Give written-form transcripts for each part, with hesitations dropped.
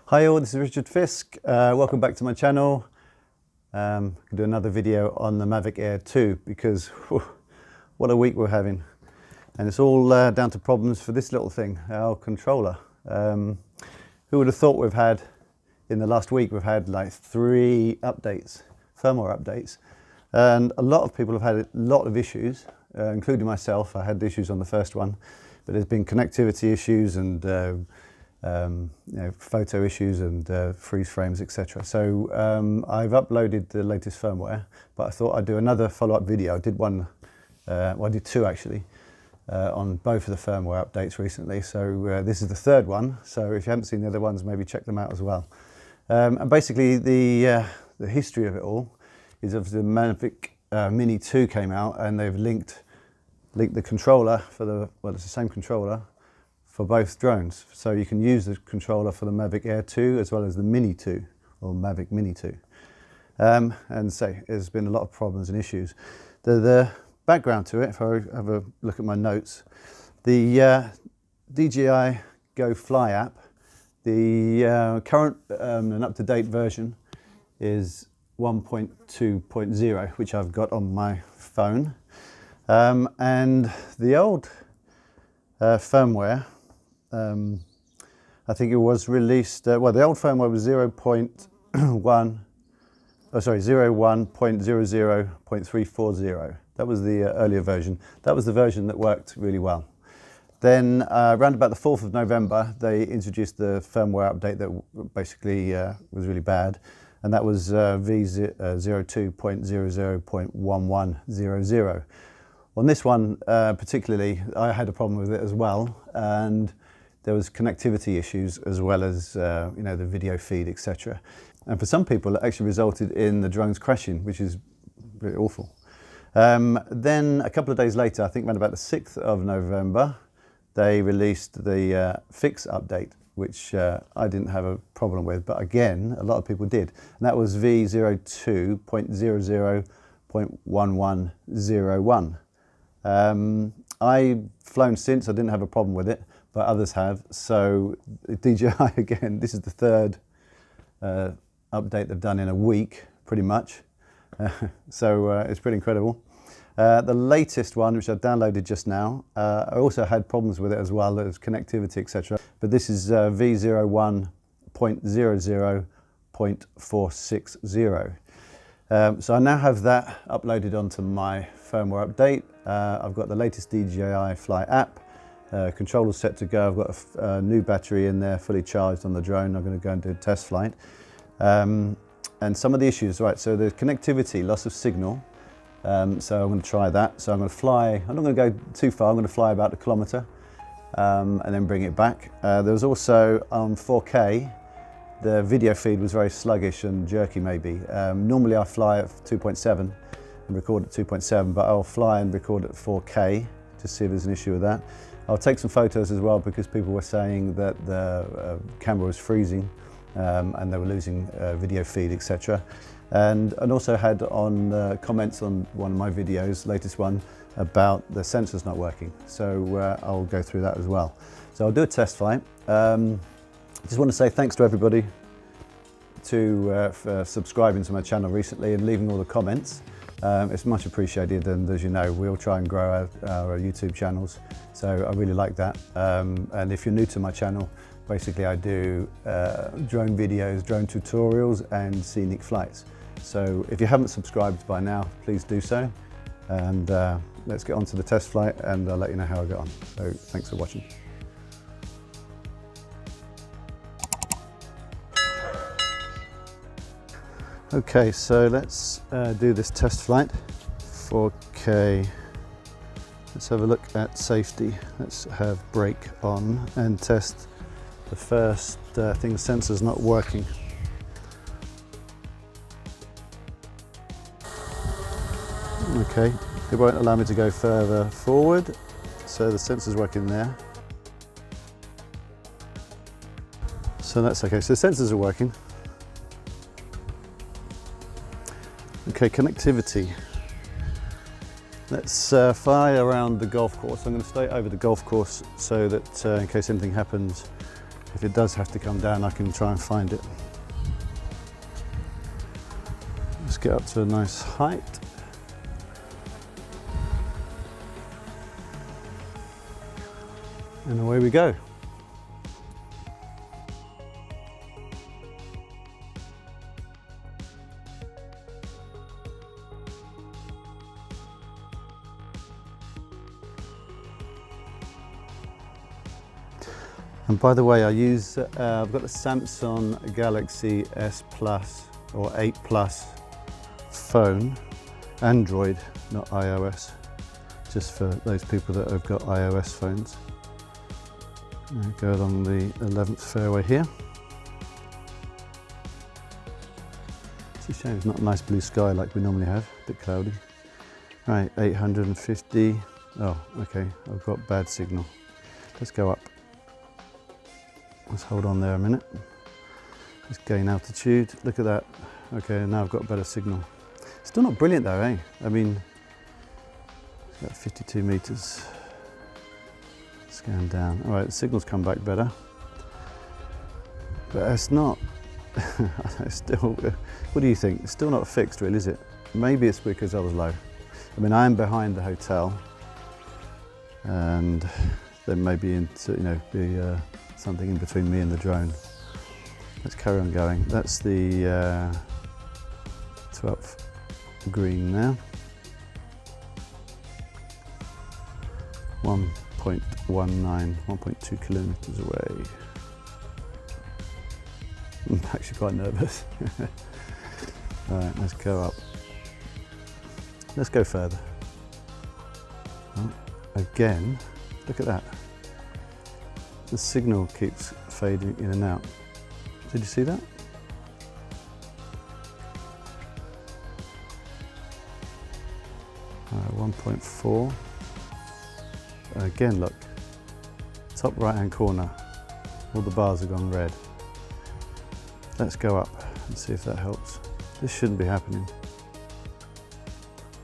Hi all, this is Richard Fiske. Welcome back to my channel. I'm going to do another video on the Mavic Air 2 because what a week we're having. And it's all down to problems for this little thing, our controller. Who would have thought in the last week we've had like 3 updates, firmware updates. And a lot of people have had a lot of issues, including myself. I had issues on the first one, but there's been connectivity issues and photo issues and freeze frames, etc. So I've uploaded the latest firmware, but I thought I'd do another follow-up video. I did one, well I did 2 actually, on both of the firmware updates recently. So this is the 3rd one, so if you haven't seen the other ones, maybe check them out as well. And basically the history of it all is obviously the Mavic Mini 2 came out and they've linked the controller for the, well it's the same controller for both drones. So you can use the controller for the Mavic Air 2 as well as the Mini 2 or Mavic Mini 2. And so there's been a lot of problems and issues. The background to it, if I have a look at my notes, the DJI Go Fly app, the current and up-to-date version is 1.2.0, which I've got on my phone. And the old firmware, I think it was released, well the old firmware was 01.00.340. That was the earlier version. That was the version that worked really well. Then around about the 4th of November, they introduced the firmware update that basically was really bad. And that was V02.00.1100. On this one particularly, I had a problem with it as well, and there was connectivity issues as well as the video feed, etc. And for some people, it actually resulted in the drones crashing, which is really awful. Then a couple of days later, I think around about the 6th of November, they released the fix update, which I didn't have a problem with, but again, a lot of people did. And that was V02.00.1101. I've flown since, I didn't have a problem with it, but others have. So DJI, again, this is the 3rd update they've done in a week, pretty much. So it's pretty incredible. The latest one, which I've downloaded just now, I also had problems with it as well. There's connectivity, etc. But this is V01.00.460. So I now have that uploaded onto my firmware update. I've got the latest DJI Fly app. Controller's set to go. I've got a new battery in there, fully charged on the drone. I'm going to go and do a test flight. And some of the issues, right, so the connectivity, loss of signal. So I'm going to try that. So I'm going to fly, I'm not going to go too far, I'm going to fly about 1 kilometre and then bring it back. There was also on 4K, the video feed was very sluggish and jerky maybe. Normally I fly at 2.7 and record at 2.7, but I'll fly and record at 4K to see if there's an issue with that. I'll take some photos as well because people were saying that the camera was freezing and they were losing video feed, etc. And also had on comments on one of my videos, latest one, about the sensors not working. So I'll go through that as well. So I'll do a test flight. Just want to say thanks to everybody for subscribing to my channel recently and leaving all the comments. It's much appreciated, and as you know, we'll try and grow our YouTube channels. So I really like that. And if you're new to my channel, basically I do drone videos, drone tutorials and scenic flights. So if you haven't subscribed by now, please do so. And let's get on to the test flight and I'll let you know how I get on. So thanks for watching. Okay, so let's do this test flight. 4K. Let's have a look at safety. Let's have brake on and test the first thing, the sensor's not working. Okay, it won't allow me to go further forward, so the sensor's working there. So that's okay, so the sensors are working. Okay, connectivity. Let's fly around the golf course. I'm going to stay over the golf course so that in case anything happens, If it does have to come down, I can try and find it. Let's get up to a nice height. And away we go. And by the way, I use, I've got the Samsung Galaxy S Plus or 8 Plus phone, Android, not iOS, just for those people that have got iOS phones. I go along the 11th fairway here. It's a shame it's not a nice blue sky like we normally have, a bit cloudy. Right, 850. Oh, okay, I've got bad signal. Let's go up. Let's hold on there a minute. Let's gain altitude. Look at that. Okay, now I've got better signal. Still not brilliant though, eh? I mean, it's got 52 meters. Scan down. All right, the signal's come back better. But it's not, it's still, what do you think? It's still not fixed really, is it? Maybe it's because I was low. I mean, I am behind the hotel and there may be, something in between me and the drone. Let's carry on going. That's the 12th green now. 1.19, 1.2 kilometers away. I'm actually quite nervous. All right, let's go up. Let's go further. Oh, again, look at that. The signal keeps fading in and out. Did you see that? All right, 1.4. Again, look, top right hand corner, all the bars have gone red. Let's go up and see if that helps. This shouldn't be happening.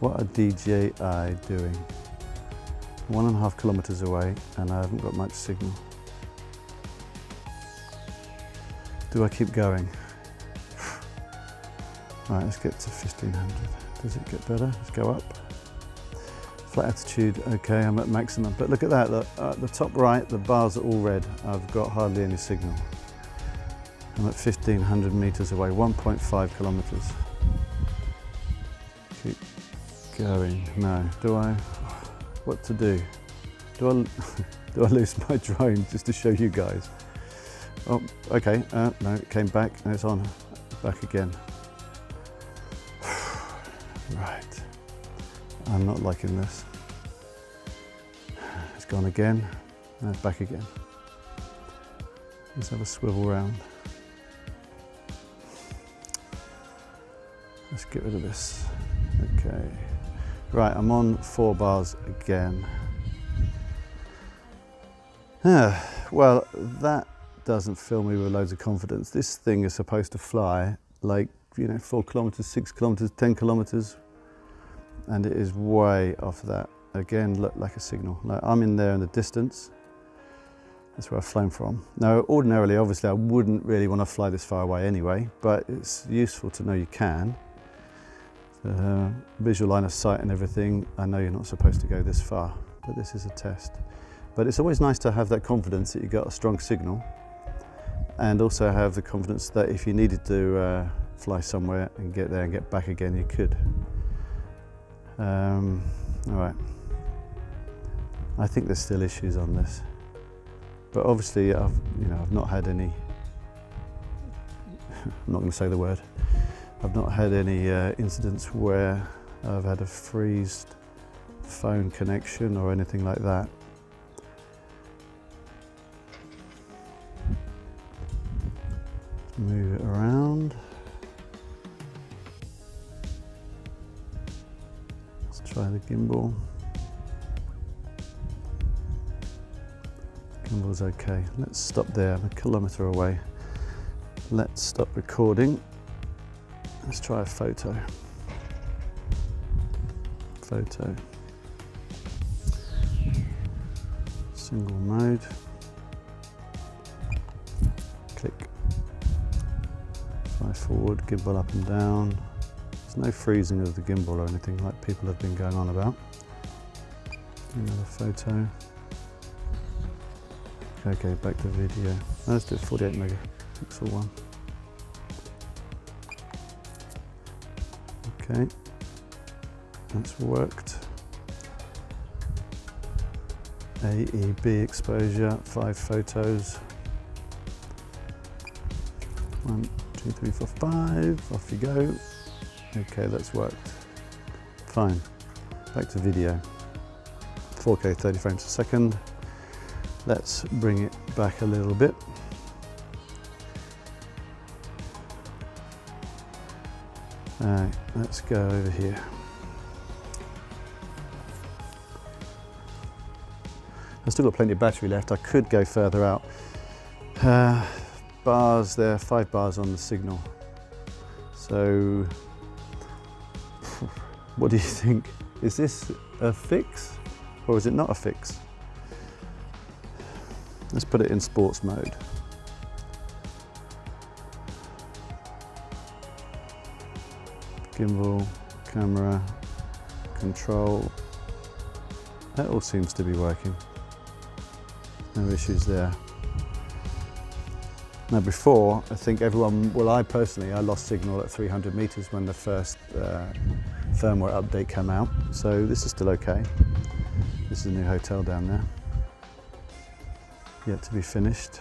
What are DJI doing? 1.5 kilometers away and I haven't got much signal. Do I keep going? Right, let's get to 1500. Does it get better? Let's go up. Flat altitude, okay, I'm at maximum. But look at that, the top right, the bars are all red. I've got hardly any signal. I'm at 1500 meters away, 1.5 kilometers. Keep going. No, do I? What to do? Do I lose my drone just to show you guys? Oh, okay, no, it came back and it's on, back again. Right, I'm not liking this. It's gone again, and it's back again. Let's have a swivel round. Let's get rid of this. Okay, right, I'm on 4 bars again. Well, that doesn't fill me with loads of confidence. This thing is supposed to fly like, 4 kilometers, 6 kilometers, 10 kilometers, and it is way off that. Again, look like a signal. Like I'm in there in the distance. That's where I've flown from. Now, ordinarily, obviously, I wouldn't really want to fly this far away anyway, but it's useful to know you can. Visual line of sight and everything. I know you're not supposed to go this far, but this is a test. But it's always nice to have that confidence that you got a strong signal, and also have the confidence that if you needed to fly somewhere and get there and get back again, you could. All right. I think there's still issues on this, but obviously I've not had any. I'm not going to say the word. I've not had any incidents where I've had a freezed phone connection or anything like that. Move it around. Let's try the gimbal. Gimbal's okay. Let's stop there. I'm a kilometer away. Let's stop recording. Let's try a photo. Photo. Single mode. Fly forward, gimbal up and down. There's no freezing of the gimbal or anything like people have been going on about. Another photo. Okay, back to video. Let's do 48 megapixel one. Okay, that's worked. AEB exposure, 5 photos. 1, 2, 3, 4, 5, off you go. Okay, that's worked. Fine, back to video. 4K 30 frames a second. Let's bring it back a little bit. Alright, let's go over here. I've still got plenty of battery left. I could go further out. Bars there, 5 bars on the signal. So, what do you think? Is this a fix or is it not a fix? Let's put it in sports mode. Gimbal, camera, control. That all seems to be working. No issues there. Now before, I think everyone, well I personally, I lost signal at 300 meters when the first firmware update came out. So this is still okay. This is a new hotel down there. Yet to be finished.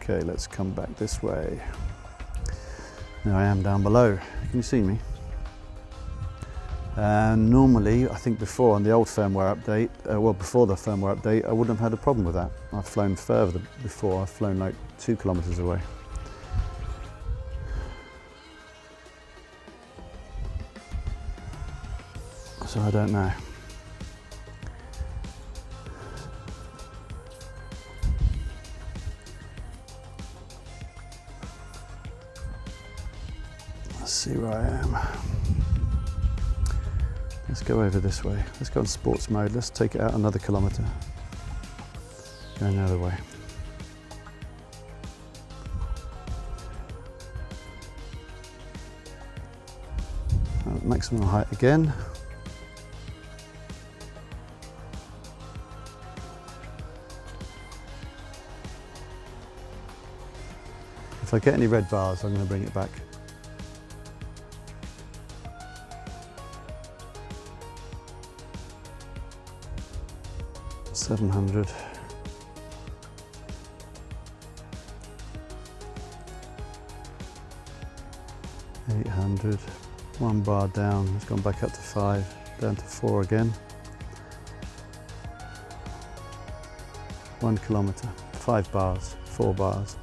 Okay, let's come back this way. Now I am down below. Can you see me? Normally, I think before on the old firmware update, well before the firmware update, I wouldn't have had a problem with that. I've flown further before, I've flown like 2 kilometers away. So I don't know. Let's see where I am. Let's go over this way. Let's go in sports mode. Let's take it out another kilometer. Go the other way. Maximum height again. If I get any red bars, I'm going to bring it back. $700. $800. 1 bar down. It's gone back up to 5. Down to 4 again. 1 kilometer. 5 bars. 4 bars.